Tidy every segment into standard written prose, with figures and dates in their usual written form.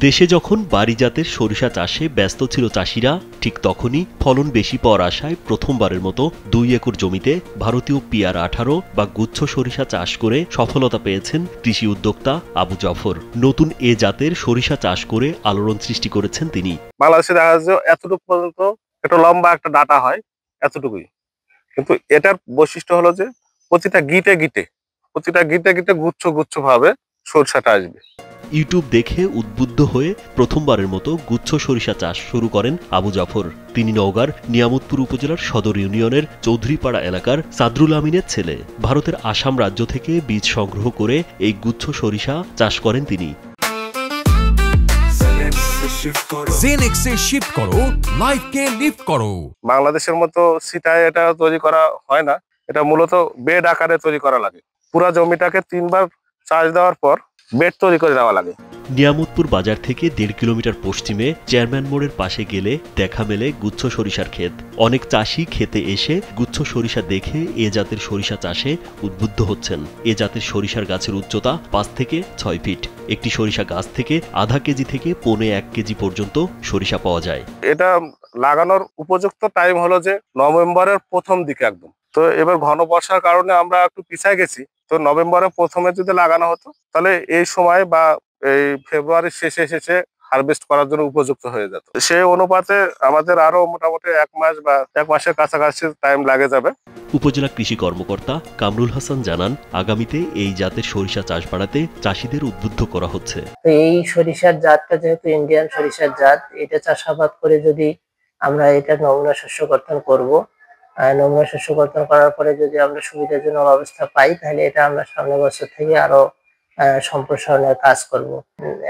দেশে যখন বাড়ি জাতের সরিষা চাষে ব্যস্ত ছিল চাষিরা, ঠিক তখনই ফলন বেশি পাওয়ার আশায় প্রথমবারের মতো 2 একর জমিতে ভারতীয় PR-18 বা গুচ্ছ সরিষা চাষ করে সফলতা পেয়েছেন কৃষি উদ্যোক্তা আবু জাফর। নতুন এ জাতের সরিষা চাষ করে আলোড়ন সৃষ্টি করেছেন তিনি। বাংলাদেশে দেখা যাচ্ছে এতটুকু পর্যন্ত একটা লম্বা একটা ডাটা হয়, এতটুকুই। কিন্তু এটার বৈশিষ্ট্য হলো যে প্রতিটা গিটে গিটে গুচ্ছ গুচ্ছ ভাবে সরিষাটা আসবে। ইউটিউব দেখে উদ্বুদ্ধ হয়ে প্রথমবারের মতো গুচ্ছ সরিষা চাষ শুরু করেন আবু জাফর। তিনি নওগাঁর নিয়ামতপুর উপজেলার সদর ইউনিয়নের চৌধুরীপাড়া এলাকার সাদরুল আমিনের ছেলে। ভারতের আসাম রাজ্য থেকে বীজ সংগ্রহ করে এই গুচ্ছ সরিষা চাষ করেন তিনি। বাংলাদেশের মতো সিটায় এটা তৈরি করা হয় না, এটা মূলত বেড আকারে তৈরি করা লাগে। পুরা জমিটাকে 3 বার চাষ দেওয়ার পর বেড তৈরি করে নেওয়া লাগে। নিয়ামতপুর বাজার থেকে 1.5 কিলোমিটার পশ্চিমে চেয়ারম্যান মোড়ের পাশে গেলে দেখা মেলে গুচ্ছ সরিষার ক্ষেত। অনেক চাষি খেতে এসে গুচ্ছ সরিষা দেখে এ জাতের সরিষা চাষে উদ্বুদ্ধ হচ্ছেন। এ জাতের সরিষার গাছের উচ্চতা 5 থেকে 6 ফিট। একটি সরিষা গাছ থেকে আধা কেজি থেকে 1.25 কেজি পর্যন্ত সরিষা পাওয়া যায়। এটা লাগানোর উপযুক্ত টাইম হলো যে নভেম্বরের প্রথম দিকে একদম। তো এবার ঘন বর্ষার কারণে আমরা একটু পিছিয়ে গেছি। তো নভেম্বরের প্রথমে যদি লাগানো হতো তাহলে এই সময় বা এই ফেব্রুয়ারির শেষে হারভেস্ট করার জন্য উপযুক্ত হয়ে যেত। সেই অনুপাতে আমাদের আরো মোটামুটি 1 মাস বা 1 মাসের কাছাকাছি টাইম লাগে যাবে। উপজেলা কৃষি কর্মকর্তা কামরুল হাসান জানান, আগামীতে এই জাতের সরিষা চাষ বাড়াতে চাষিদের উদ্বুদ্ধ করা হচ্ছে। এই সরিষার জাতটা যেহেতু ইন্ডিয়ান সরিষার জাত, এটা চাষাবাদ করে যদি আমরা এটা নমুনা শস্য কর্তন করব, নমুনা শস্য কর্তন করার পরে যদি আমরা সুবিধাজনক অবস্থা পাই, তাহলে এটা আমরা সামনের বছর থেকে আরো সম্প্রসারণের কাজ করব।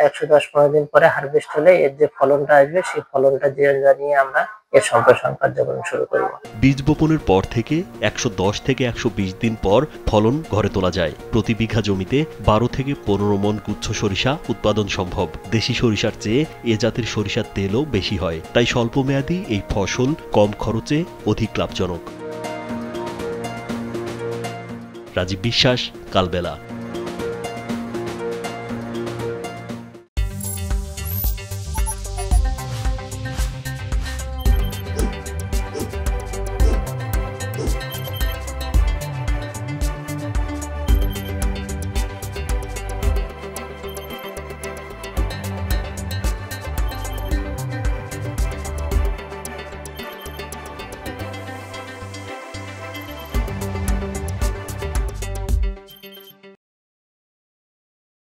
110-15 দিন পরে হারভেস্ট হলে এর যে ফলনটা আসবে, সেই ফলনটা জানিয়ে আমরা এর সম্প্রসারণ কার্যক্রম শুরু করব। বীজ বপনের পর থেকে 110 থেকে 120 দিন পর ফলন ঘরে তোলা যায়। প্রতি বিঘা জমিতে 12 থেকে 15 মণ গুচ্ছ সরিষা উৎপাদন সম্ভব। দেশি সরিষার চেয়ে এ জাতের সরিষার তেলও বেশি হয়, তাই স্বল্পমেয়াদী এই ফসল কম খরচে অধিক লাভজনক। রাজীব বিশ্বাস, কালবেলা।